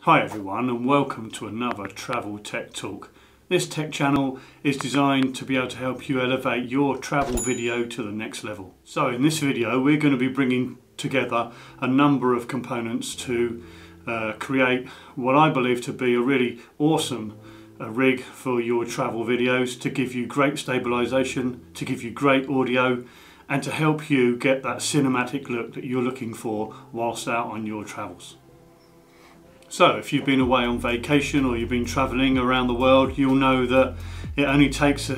Hi everyone, and welcome to another Travel Tech Talk. This tech channel is designed to be able to help you elevate your travel video to the next level. So in this video we're going to be bringing together a number of components to create what I believe to be a really awesome rig for your travel videos, to give you great stabilization, to give you great audio, and to help you get that cinematic look that you're looking for whilst out on your travels. So if you've been away on vacation or you've been travelling around the world, you'll know that it only takes a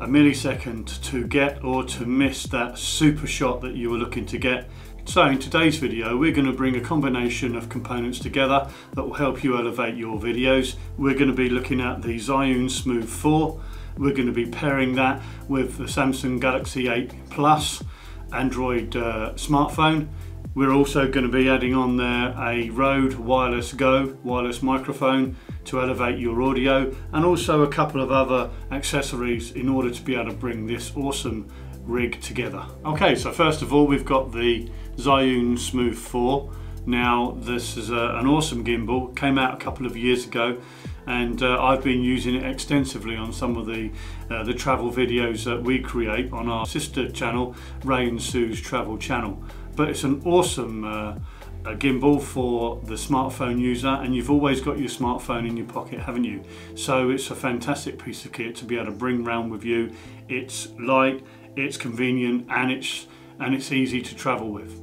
millisecond to get or to miss that super shot that you were looking to get. So in today's video we're going to bring a combination of components together that will help you elevate your videos. We're going to be looking at the Zhiyun Smooth 4. We're going to be pairing that with the Samsung Galaxy 8 Plus Android smartphone. We're also going to be adding on there a Rode Wireless Go wireless microphone to elevate your audio, and also a couple of other accessories in order to be able to bring this awesome rig together. Okay, so first of all we've got the Zhiyun Smooth 4. Now this is an awesome gimbal. It came out a couple of years ago, and I've been using it extensively on some of the travel videos that we create on our sister channel, Ray and Sue's Travel Channel. But it's an awesome a gimbal for the smartphone user, and you've always got your smartphone in your pocket, haven't you? So it's a fantastic piece of kit to be able to bring around with you. It's light, it's convenient, and it's easy to travel with.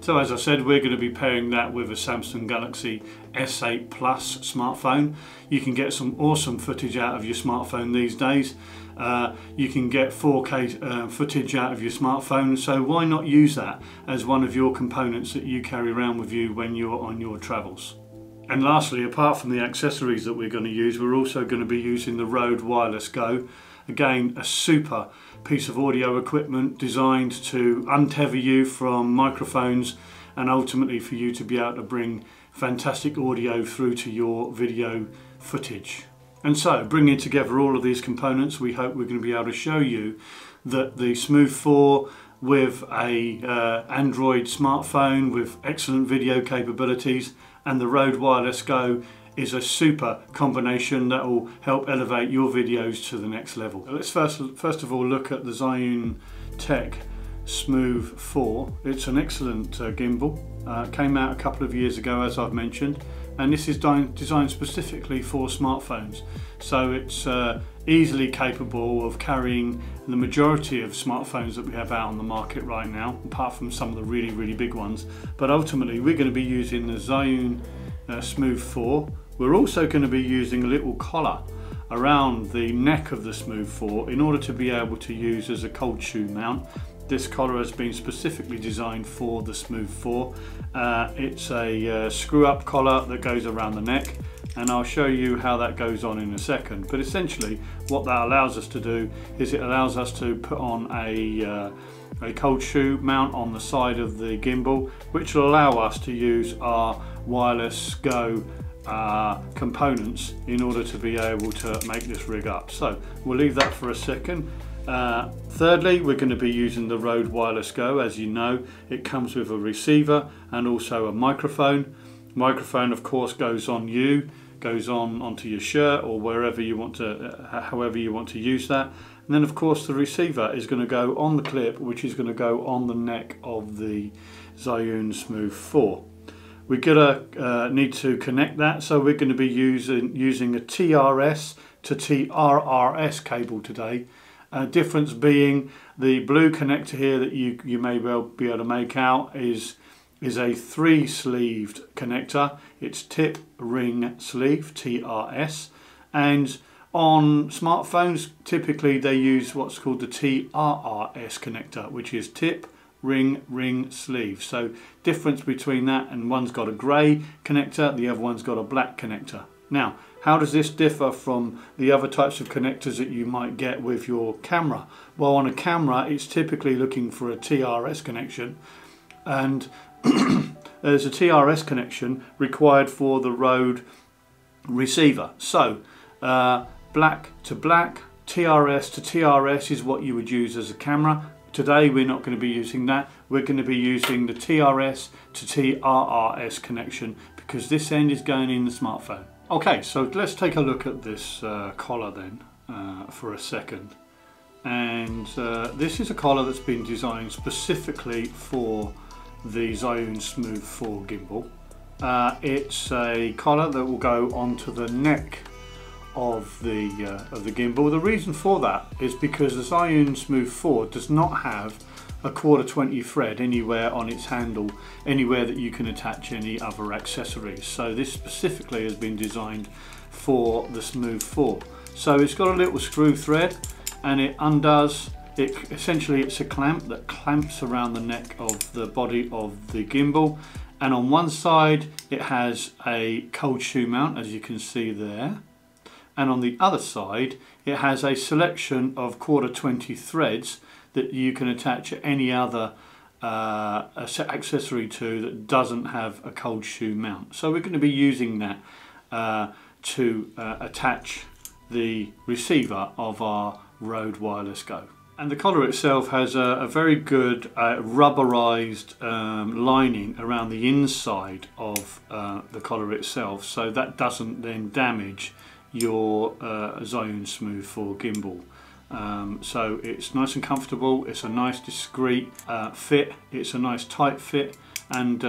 So as I said, we're going to be pairing that with a Samsung Galaxy S8 Plus smartphone. You can get some awesome footage out of your smartphone these days. You can get 4K footage out of your smartphone, so why not use that as one of your components that you carry around with you when you're on your travels. And lastly, apart from the accessories that we're going to use, we're also going to be using the Rode Wireless Go. Again, a super piece of audio equipment designed to untether you from microphones and ultimately for you to be able to bring fantastic audio through to your video footage. And so, bringing together all of these components, we hope we're going to be able to show you that the Smooth 4 with a Android smartphone with excellent video capabilities and the Rode Wireless Go is a super combination that will help elevate your videos to the next level. Let's first of all look at the Zhiyun Tech Smooth 4. It's an excellent gimbal. Came out a couple of years ago, as I've mentioned, and this is designed specifically for smartphones. So it's easily capable of carrying the majority of smartphones that we have out on the market right now, apart from some of the really big ones. But ultimately we're going to be using the Zhiyun Smooth 4. We're also going to be using a little collar around the neck of the Smooth 4 in order to be able to use as a cold shoe mount. This collar has been specifically designed for the Smooth 4. It's a screw up collar that goes around the neck, and I'll show you how that goes on in a second. But essentially what that allows us to do is it allows us to put on a cold shoe mount on the side of the gimbal, which will allow us to use our Wireless Go components in order to be able to make this rig up. So we'll leave that for a second. Thirdly, we're going to be using the Rode Wireless Go. As you know, it comes with a receiver and also a microphone. Microphone, of course, goes onto your shirt or wherever you want to, however you want to use that. And then of course the receiver is going to go on the clip, which is going to go on the neck of the Zhiyun Smooth 4. We're going to need to connect that, so we're going to be using a TRS to TRRS cable today. Difference being the blue connector here that you may well be able to make out is a 3-sleeved connector. It's tip ring sleeve, TRS, and on smartphones typically they use what's called the TRRS connector, which is tip ring sleeve. So difference between that, and one's got a grey connector, the other one's got a black connector. Now, how does this differ from the other types of connectors that you might get with your camera? Well, on a camera it's typically looking for a TRS connection, and there's a TRS connection required for the Rode receiver. So black to black, TRS to TRS is what you would use as a camera. today we're not going to be using that. We're going to be using the TRS to TRRS connection because this end is going in the smartphone. Okay, so let's take a look at this collar then for a second. And this is a collar that's been designed specifically for the Zhiyun Smooth 4 gimbal. It's a collar that will go onto the neck of the gimbal. The reason for that is because the Zhiyun Smooth 4 does not have a 1/4 thread anywhere on its handle, anywhere that you can attach any other accessories. So this specifically has been designed for the Smooth 4. So it's got a little screw thread and it undoes. Essentially it's a clamp that clamps around the neck of the body of the gimbal, and on one side it has a cold shoe mount, as you can see there, and on the other side it has a selection of 1/4 threads that you can attach any other accessory to that doesn't have a cold shoe mount. So we're going to be using that to attach the receiver of our Rode Wireless Go. And the collar itself has a very good rubberized lining around the inside of the collar itself, so that doesn't then damage your Zhiyun Smooth 4 gimbal. So it's nice and comfortable, it's a nice discreet fit, it's a nice tight fit, and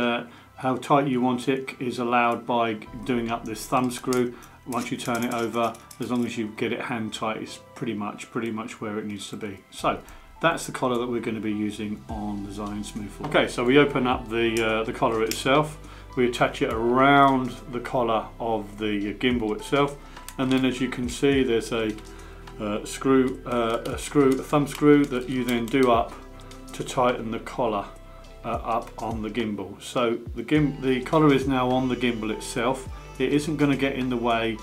how tight you want it is allowed by doing up this thumb screw. Once you turn it over, as long as you get it hand tight, it's pretty much where it needs to be. So that's the collar that we're going to be using on the Zhiyun Smooth 4. Okay, so we open up the collar itself, we attach it around the collar of the gimbal itself, and then as you can see there's a thumb screw that you then do up to tighten the collar up on the gimbal. So the collar is now on the gimbal itself. It isn't going to get in the way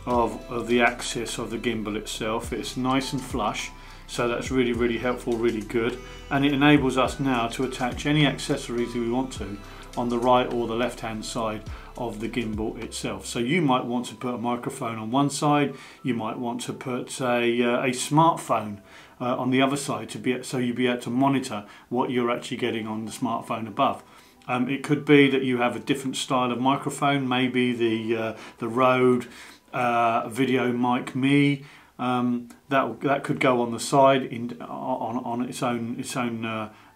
of the axis of the gimbal itself. It's nice and flush, so that's really helpful, really good, and it enables us now to attach any accessories we want to on the right or the left hand side of the gimbal itself. So you might want to put a microphone on one side, you might want to put a smartphone on the other side so you'll be able to monitor what you're actually getting on the smartphone above. It could be that you have a different style of microphone, maybe the Rode Video Mic Me. That could go on the side on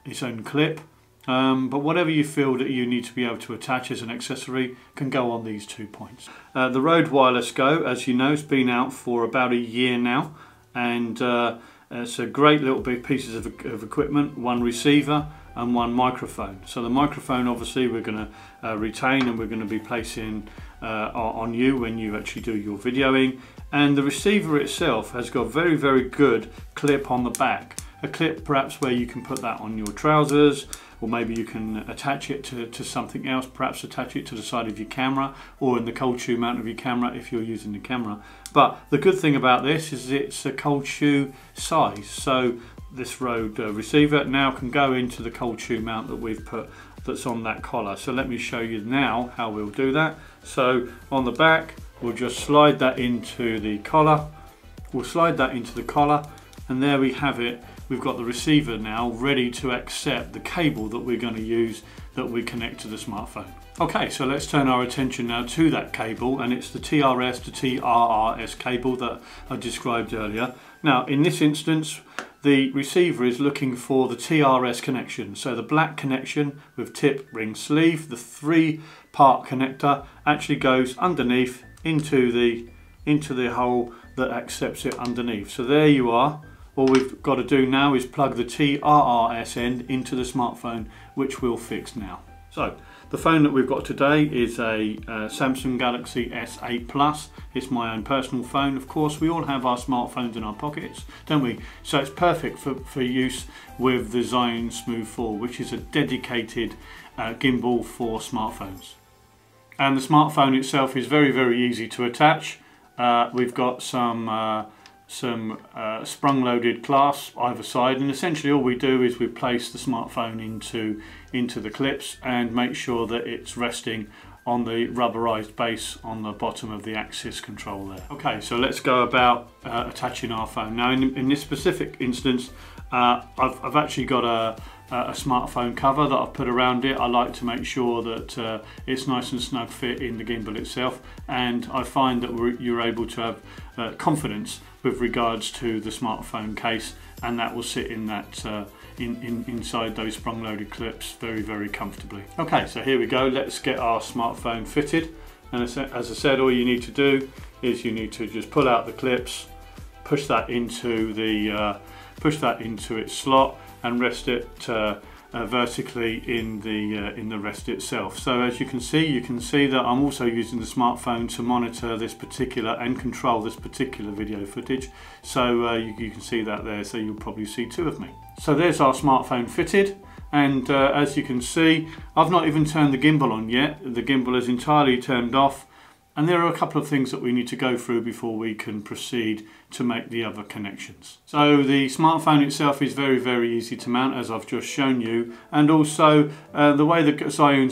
its own clip. But whatever you feel that you need to be able to attach as an accessory can go on these 2 points. The Rode Wireless Go, as you know, has been out for about a year now, and it's a great little big pieces of equipment, one receiver and one microphone. So the microphone obviously we're going to retain and we're going to be placing on you when you actually do your videoing, and the receiver itself has got very good clip on the back, a clip perhaps where you can put that on your trousers, or maybe you can attach it to something else, perhaps attach it to the side of your camera or in the cold shoe mount of your camera if you're using the camera. But the good thing about this is it's a cold shoe size, so this Rode receiver now can go into the cold shoe mount that we've put that's on that collar. So let me show you now how we'll do that. So on the back we'll just slide that into the collar, and there we have it. We've got the receiver now ready to accept the cable that we're going to use that we connect to the smartphone. Okay, so let's turn our attention now to that cable, and it's the TRS to TRRS cable that I described earlier. Now in this instance the receiver is looking for the TRS connection, so the black connection with tip, ring, sleeve. The 3-part connector actually goes underneath into the hole that accepts it underneath. So there you are. All we've got to do now is plug the TRRS end into the smartphone, which we'll fix now. So the phone that we've got today is a Samsung Galaxy S8 Plus. It's my own personal phone. Of course, we all have our smartphones in our pockets, don't we? So it's perfect for use with the Zhiyun Smooth 4, which is a dedicated gimbal for smartphones. And the smartphone itself is very easy to attach. We've got some sprung-loaded clasps either side, and essentially all we do is we place the smartphone into the clips and make sure that it's resting on the rubberized base on the bottom of the axis control there. Okay, so let's go about attaching our phone. Now in this specific instance I've actually got a smartphone cover that I've put around it. I like to make sure that it's nice and snug fit in the gimbal itself, and I find that you're able to have confidence with regards to the smartphone case, and that will sit in that inside those sprung loaded clips very comfortably. Okay, so here we go. Let's get our smartphone fitted, and as I said, all you need to do is you need to just pull out the clips, push that into its slot, and rest it vertically in the rest itself. So as you can see that I'm also using the smartphone to monitor this particular and control this particular video footage. So you can see that there, so you'll probably see two of me. So there's our smartphone fitted, and as you can see, I've not even turned the gimbal on yet. The gimbal is entirely turned off, and there are a couple of things that we need to go through before we can proceed to make the other connections. So the smartphone itself is very easy to mount, as I've just shown you, and also the way the Zhiyun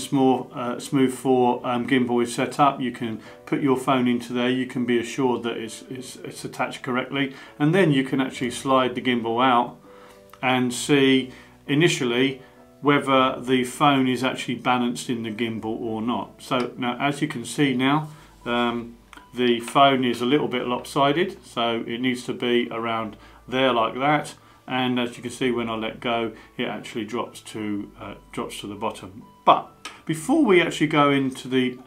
Smooth 4 gimbal is set up, you can put your phone into there, you can be assured that it's attached correctly, and then you can actually slide the gimbal out and see initially whether the phone is actually balanced in the gimbal or not. So now, as you can see now, the phone is a little bit lopsided, so it needs to be around there like that, and as you can see, when I let go, it actually drops to the bottom. But before we actually go into the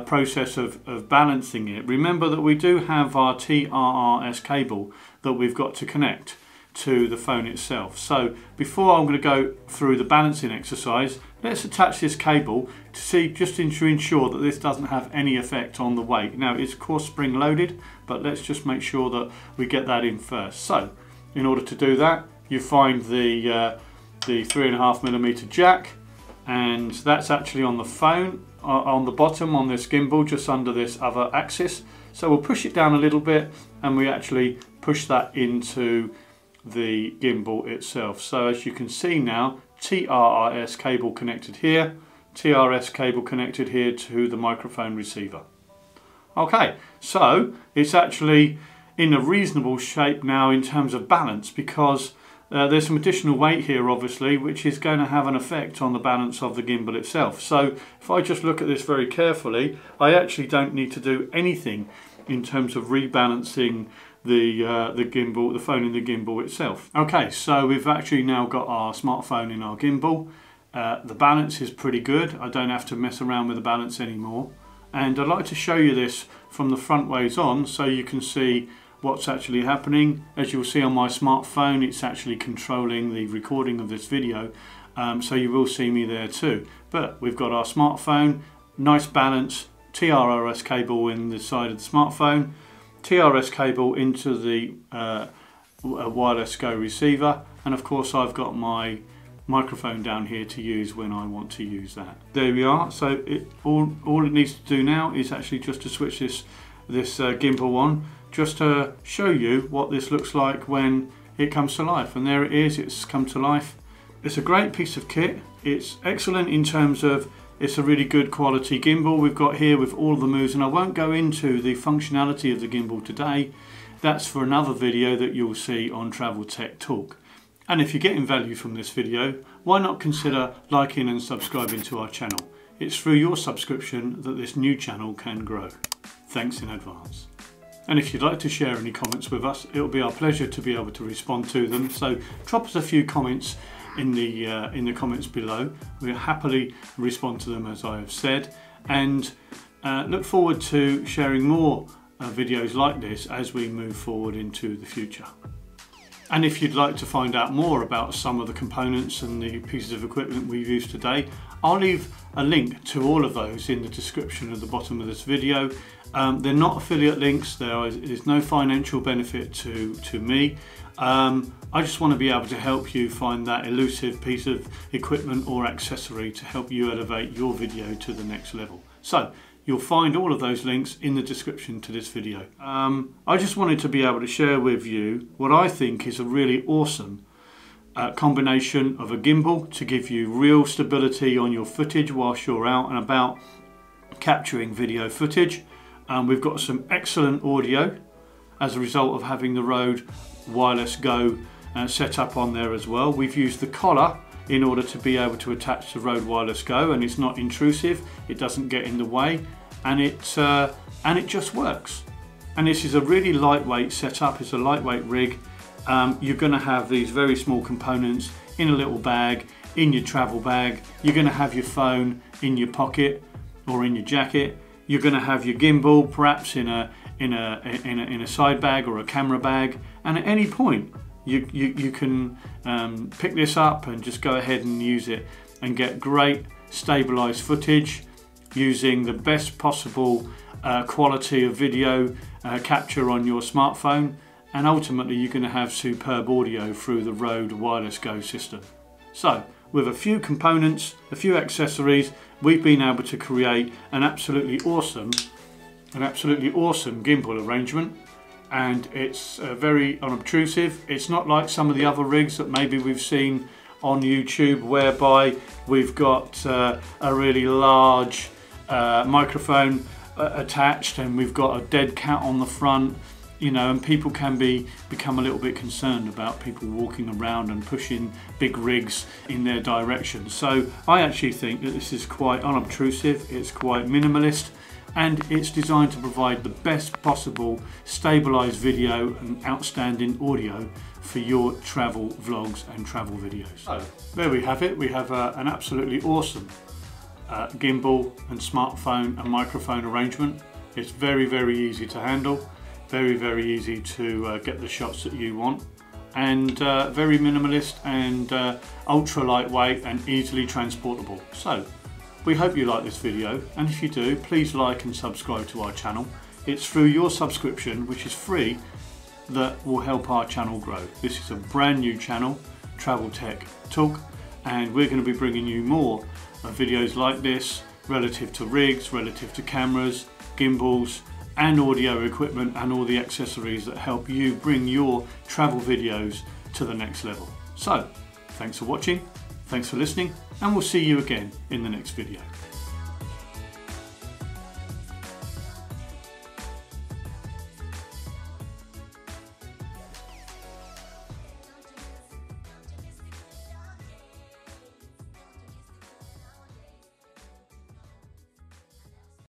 process of balancing it, remember that we do have our TRRS cable that we've got to connect to the phone itself. So before I'm going to go through the balancing exercise, let's attach this cable to see, just to ensure that this doesn't have any effect on the weight. Now, it's of course spring loaded, but let's just make sure that we get that in first. So in order to do that, you find the 3.5mm jack, and that's actually on the phone on the bottom on this gimbal, just under this other axis. So we'll push it down a little bit, and we actually push that into the gimbal itself. So as you can see now, TRRS cable connected here, TRS cable connected here to the microphone receiver. Okay, so it's actually in a reasonable shape now in terms of balance, because there's some additional weight here obviously, which is going to have an effect on the balance of the gimbal itself. So if I just look at this very carefully, I actually don't need to do anything in terms of rebalancing the gimbal, the phone in the gimbal itself. Okay, so we've actually now got our smartphone in our gimbal. The balance is pretty good. I don't have to mess around with the balance anymore. And I'd like to show you this from the front ways on, so you can see what's actually happening. As you'll see on my smartphone, it's actually controlling the recording of this video, so you will see me there too. But we've got our smartphone, nice balance, TRRS cable in the side of the smartphone, TRS cable into the wireless Go receiver, and of course I've got my microphone down here to use when I want to use that. There we are. So all it needs to do now is actually just to switch this gimbal on, just to show you what this looks like when it comes to life. And there it is, it's come to life. It's a great piece of kit. It's excellent in terms of it's a really good quality gimbal we've got here with all the moves, and I won't go into the functionality of the gimbal today. That's for another video that you'll see on Travel Tech Talk. And if you're getting value from this video, why not consider liking and subscribing to our channel? It's through your subscription that this new channel can grow. Thanks in advance. And if you'd like to share any comments with us, it'll be our pleasure to be able to respond to them. So drop us a few comments in the comments below. We'll happily respond to them, as I have said, and look forward to sharing more videos like this as we move forward into the future. And if you'd like to find out more about some of the components and the pieces of equipment we've used today, I'll leave a link to all of those in the description at the bottom of this video. They're not affiliate links, there's no financial benefit to me. I just want to be able to help you find that elusive piece of equipment or accessory to help you elevate your video to the next level. So you'll find all of those links in the description to this video. I just wanted to be able to share with you what I think is a really awesome combination of a gimbal to give you real stability on your footage whilst you're out and about capturing video footage. We've got some excellent audio as a result of having the Rode Wireless Go set up on there as well. We've used the collar in order to be able to attach the Rode Wireless Go, and it's not intrusive, it doesn't get in the way, and it just works. And this is a really lightweight setup, it's a lightweight rig. You're going to have these very small components in a little bag, in your travel bag. You're going to have your phone in your pocket or in your jacket. You're going to have your gimbal perhaps in a side bag or a camera bag, and at any point you can pick this up and just go ahead and use it and get great stabilized footage using the best possible quality of video capture on your smartphone, and ultimately you're going to have superb audio through the Rode Wireless Go system. So with a few components, a few accessories, we've been able to create an absolutely awesome gimbal arrangement, and it's very unobtrusive. It's not like some of the other rigs that maybe we've seen on YouTube, whereby we've got a really large microphone attached and we've got a dead cat on the front, you know, and people can become a little bit concerned about people walking around and pushing big rigs in their direction. So I actually think that this is quite unobtrusive, it's quite minimalist, and it's designed to provide the best possible stabilized video and outstanding audio for your travel vlogs and travel videos. So there we have it. We have an absolutely awesome gimbal and smartphone and microphone arrangement. It's very, very easy to handle, very, very easy to get the shots that you want, and very minimalist and ultra lightweight and easily transportable. So we hope you like this video, and if you do, please like and subscribe to our channel. It's through your subscription, which is free, that will help our channel grow. This is a brand new channel, Travel Tech Talk, and we're going to be bringing you more videos like this relative to rigs, relative to cameras, gimbals and audio equipment and all the accessories that help you bring your travel videos to the next level. So thanks for watching, thanks for listening, and we'll see you again in the next video.